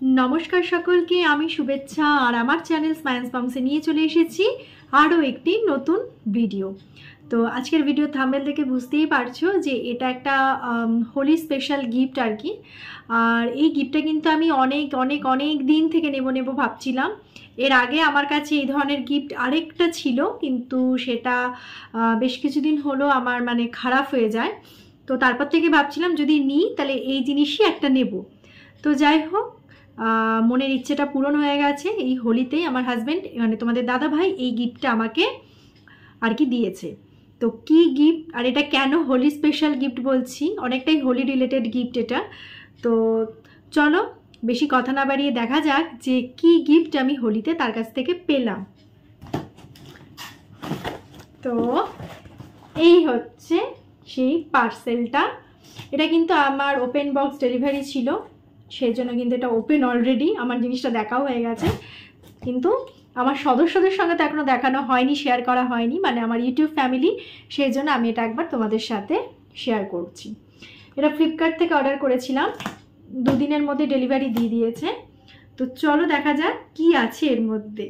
नमस्कार सकल के आमी शुभेच्छा और आमार चैनल स्माइल्स मम्से निये चले एसेछि आरो एकटी नतून भिडियो। तो आजकेर भिडियो थाम्बनेल देखे बुझतेई पारछो जे एटा एकटा होली स्पेशल गिफ्ट आर कि। और এই गिफ्टটা কিন্তু আমি অনেক অনেক অনেক দিন থেকে নেব ভাবছিলাম। এর আগে আমার কাছে এই ধরনের গিফট আরেকটা ছিল, কিন্তু সেটা বেশ কিছুদিন হলো আমার মানে খারাপ হয়ে যায়। তো তারপর থেকে ভাবছিলাম যদি নিই তাহলে এই জিনিসই একটা নেব। তো যাই হোক, মনের ইচ্ছেটা পূরণ হয়ে গেছে। এই হোলিতেই আমার হাজব্যান্ড মানে তোমাদের দাদা ভাই এই গিফটটা আমাকে আর কি দিয়েছে। তো কি গিফট আর এটা কেন হোলি স্পেশাল গিফট বলছি, অনেকটাই হোলি রিলেটেড গিফট এটা। তো চলো বেশি কথা না বাড়িয়ে দেখা যাক যে কি গিফট আমি হোলিতে তার কাছ থেকে পেলাম। তো এই হচ্ছে সেই পার্সেলটা। এটা কিন্তু আমার ওপেন বক্স ডেলিভারি ছিল, সেই জন্য কিন্তু এটা ওপেন অলরেডি, আমার জিনিসটা দেখাও হয়ে গেছে। কিন্তু আমার সদস্যদের সঙ্গে তো এখনও দেখানো হয়নি, শেয়ার করা হয়নি, মানে আমার ইউটিউব ফ্যামিলি, সেই জন্য আমি এটা একবার তোমাদের সাথে শেয়ার করছি। এটা ফ্লিপকার্ট থেকে অর্ডার করেছিলাম, 2 দিনের মধ্যে ডেলিভারি দিয়ে দিয়েছে। তো চলো দেখা যাক কি আছে এর মধ্যে।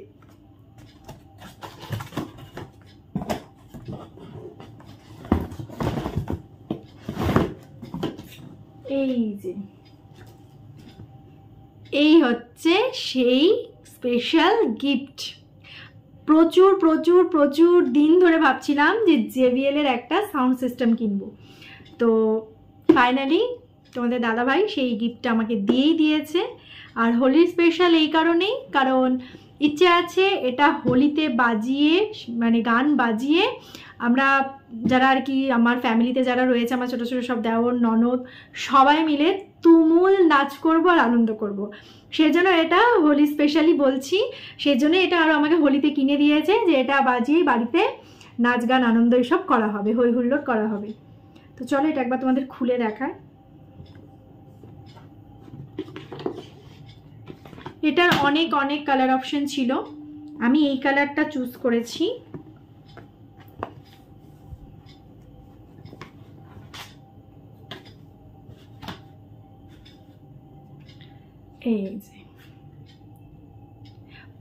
এই যে এই হচ্ছে সেই স্পেশাল গিফট। প্রচুর প্রচুর প্রচুর দিন ধরে ভাবছিলাম যে JBL এর একটা সাউন্ড সিস্টেম কিনবো। তো ফাইনালি তোমাদের দাদাভাই সেই গিফটটা আমাকে দিয়েই দিয়েছে। আর হোলি স্পেশাল এই কারণেই, কারণ ইচ্ছে আছে এটা হোলিতে বাজিয়ে মানে গান বাজিয়ে আমরা যারা আর কি আমার ফ্যামিলিতে যারা রয়েছে, আমার ছোটো ছোটো সব দেওর ননদ সবাই মিলে তুমুল নাচ করব আর আনন্দ করব। সেজন্য এটা হোলি স্পেশালি বলছি, সেজন্য এটা আরও আমাকে হোলিতে কিনে দিয়েছে যে এটা বাজিয়ে বাড়িতে নাচ গান আনন্দ এসব করা হবে, হই হুল্লোড় করা হবে। তো চলো এটা একবার তোমাদের খুলে দেখায়। এটার অনেক অনেক কালার অপশন ছিল, আমি এই কালারটা চুজ করেছি। এই যে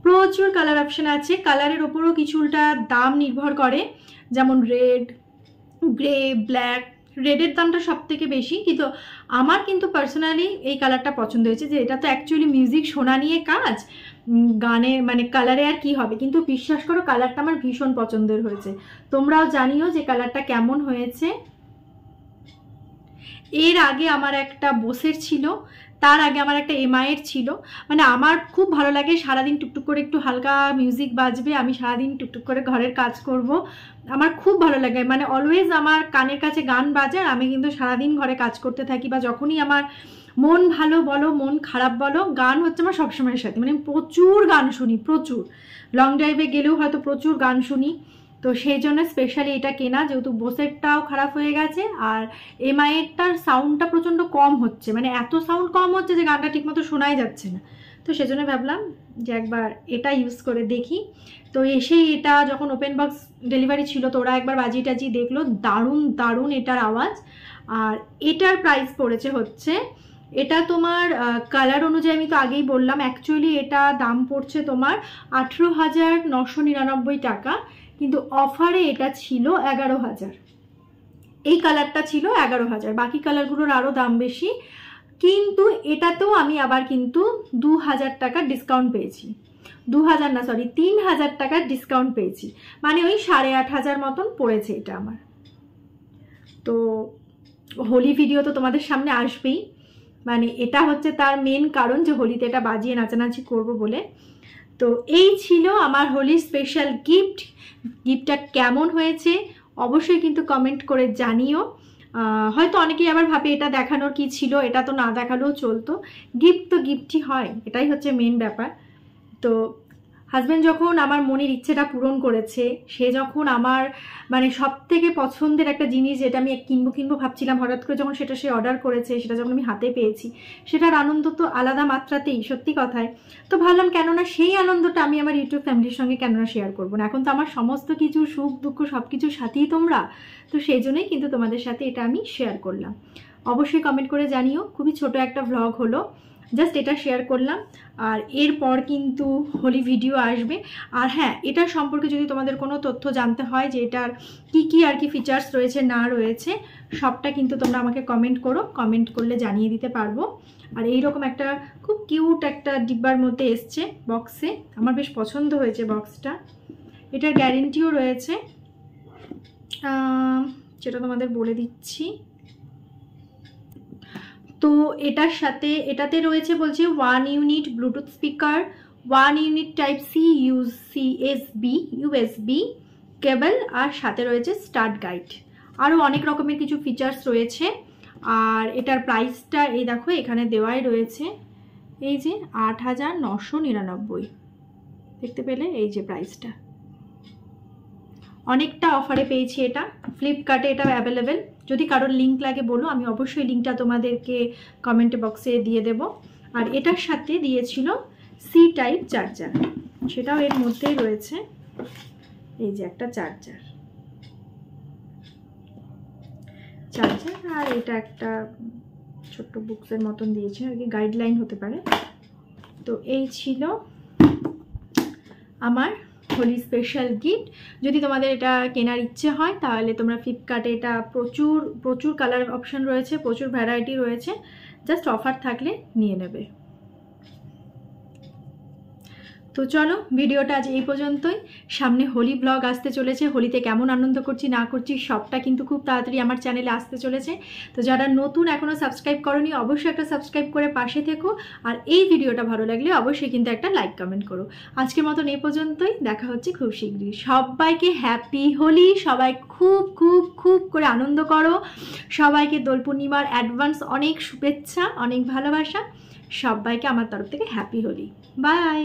প্রচুর কালার অপশন আছে, কালারের ওপরও কিছুটা দাম নির্ভর করে, যেমন রেড, গ্রে, ব্ল্যাক। রেডের দামটা সব থেকে বেশি, কিন্তু আমার কিন্তু পার্সোনালি এই কালারটা পছন্দ হয়েছে, যে এটা তো অ্যাকচুয়ালি মিউজিক শোনা নিয়ে কাজ, গানে মানে কালারে আর কি হবে, কিন্তু বিশ্বাস করো কালারটা আমার ভীষণ পছন্দের হয়েছে। তোমরাও জানিও যে কালারটা কেমন হয়েছে। এর আগে আমার একটা বোসের ছিল, তার আগে আমার একটা MI-এর ছিল। মানে আমার খুব ভালো লাগে সারাদিন টুকটুক করে একটু হালকা মিউজিক বাজবে, আমি সারাদিন টুকটুক করে ঘরের কাজ করব, আমার খুব ভালো লাগে। মানে অলওয়েজ আমার কানের কাছে গান বাজে, আর আমি কিন্তু সারাদিন ঘরে কাজ করতে থাকি, বা যখনই আমার মন ভালো বলো মন খারাপ বলো, গান হচ্ছে আমার সবসময়ের সাথে। মানে প্রচুর গান শুনি, প্রচুর লং ড্রাইভে গেলেও হয়তো প্রচুর গান শুনি। তো সেই জন্য স্পেশালি এটা কেনা, যেহেতু বোসেরটাও খারাপ হয়ে গেছে আর MI-এরটার সাউন্ডটা প্রচণ্ড কম হচ্ছে, মানে এত সাউন্ড কম হচ্ছে যে গানটা ঠিকমতো শোনাই যাচ্ছে না। তো সেজন্য ভাবলাম যে একবার এটা ইউজ করে দেখি। তো এসেই এটা যখন ওপেন বক্স ডেলিভারি ছিল, তো ওরা একবার বাজি টাজি দেখলো, দারুণ দারুণ এটার আওয়াজ। আর এটার প্রাইস পড়েছে হচ্ছে, এটা তোমার কালার অনুযায়ী আমি তো আগেই বললাম, অ্যাকচুয়ালি এটা দাম পড়ছে তোমার 18,999 টাকা, কিন্তু অফারে এটা ছিল 11,000। এই কালারটা ছিল 11,000, বাকি কালারগুলোর আরও দাম বেশি, কিন্তু এটাতেও আমি আবার কিন্তু 2,000 টাকার ডিসকাউন্ট পেয়েছি। 2,000 না, সরি 3,000 টাকার ডিসকাউন্ট পেয়েছি, মানে ওই 8,500 মতন পড়েছে এটা আমার। তো হোলি ভিডিও তো তোমাদের সামনে আসবেই, মানে এটা হচ্ছে তার মেন কারণ যে হোলিতে এটা বাজিয়ে নাচানাচি করব বলে। তো এই ছিল আমার হোলি স্পেশাল গিফট। গিফটটা কেমন হয়েছে অবশ্যই কিন্তু কমেন্ট করে জানিও। হয়তো অনেকেই আবার ভাবে এটা দেখানোর কি ছিল, এটা তো না দেখালেও চলতো, গিফট তো গিফটই হয়, এটাই হচ্ছে মেন ব্যাপার। তো হাজব্যান্ড যখন আমার মনের ইচ্ছেটা পূরণ করেছে, সে যখন আমার মানে সব থেকে পছন্দের একটা জিনিস যেটা আমি কিনবো ভাবছিলাম, হঠাৎ করে যখন সেটা সে অর্ডার করেছে, সেটা যখন আমি হাতে পেয়েছি, সেটার আনন্দ তো আলাদা মাত্রাতেই, সত্যি কথায়। তো ভাবলাম কেননা সেই আনন্দটা আমি আমার ইউটিউব ফ্যামিলির সঙ্গে কেননা শেয়ার করবো না, এখন তো আমার সমস্ত কিছু সুখ দুঃখ সব কিছুর সাথেই তোমরা, তো সেই জন্যই কিন্তু তোমাদের সাথে এটা আমি শেয়ার করলাম। অবশ্যই কমেন্ট করে জানিও। খুবই ছোট একটা ভ্লগ হলো, জাস্ট এটা শেয়ার করলাম। আর এরপর কিন্তু হোলি ভিডিও আসবে। আর হ্যাঁ, এটার সম্পর্কে যদি তোমাদের কোনো তথ্য জানতে হয় যে এটার কি আর কি ফিচার্স রয়েছে না রয়েছে, সবটা কিন্তু তোমরা আমাকে কমেন্ট করো, কমেন্ট করলে জানিয়ে দিতে পারবো। আর এইরকম একটা খুব কিউট একটা ডিব্বার মধ্যে এসছে বক্সে, আমার বেশ পছন্দ হয়েছে বক্সটা। এটার গ্যারেন্টিও রয়েছে, যেটা তোমাদের বলে দিচ্ছি। তো এটার সাথে এটাতে রয়েছে বলছে 1 unit Bluetooth speaker, 1 unit type C USB cable, আর সাথে রয়েছে স্টার্ট গাইড, আরও অনেক রকমের কিছু ফিচার্স রয়েছে। আর এটার প্রাইসটা এই দেখো এখানে দেওয়াই রয়েছে, এই যে 8,999, দেখতে পেলে এই যে প্রাইসটা। অনেকটা অফারে পেয়েছি এটা, ফ্লিপকার্টে এটা অ্যাভেলেবেল। যদি কারোর লিঙ্ক লাগে বলো, আমি অবশ্যই লিঙ্কটা তোমাদেরকে কমেন্ট বক্সে দিয়ে দেব। আর এটার সাথে দিয়েছিল সি টাইপ চার্জার, সেটাও এর মধ্যেই রয়েছে, এই যে একটা চার্জার। আর এটা একটা ছোট্ট বুকসের মতন দিয়েছে, আর কি গাইডলাইন হতে পারে। তো এই ছিল আমার হোলি স্পেশাল গিফট। যদি তোমাদের এটা কেনার ইচ্ছে হয় তাহলে তোমরা ফ্লিপকার্টে এটা প্রচুর কালার অপশন রয়েছে, প্রচুর ভ্যারাইটি রয়েছে, জাস্ট অফার থাকলে নিয়ে নেবে। তো চলো, ভিডিওটা আজ এই পর্যন্তই। সামনে হোলি ব্লগ আসতে চলেছে, হোলিতে কেমন আনন্দ করছি না করছি সবটা কিন্তু খুব তাড়াতাড়ি আমার চ্যানেলে আসতে চলেছে। তো যারা নতুন এখনও সাবস্ক্রাইব করোনি, অবশ্যই একটা সাবস্ক্রাইব করে পাশে থেকো। আর এই ভিডিওটা ভালো লাগলে অবশ্যই কিন্তু একটা লাইক কমেন্ট করো। আজকের মতন এই পর্যন্তই, দেখা হচ্ছে খুব শীঘ্রই। সবাইকে হ্যাপি হোলি, সবাই খুব খুব খুব করে আনন্দ করো। সবাইকে দোল পূর্ণিমার অ্যাডভান্স অনেক শুভেচ্ছা, অনেক ভালোবাসা। সবাইকে আমার তরফ থেকে হ্যাপি হোলি। বাই।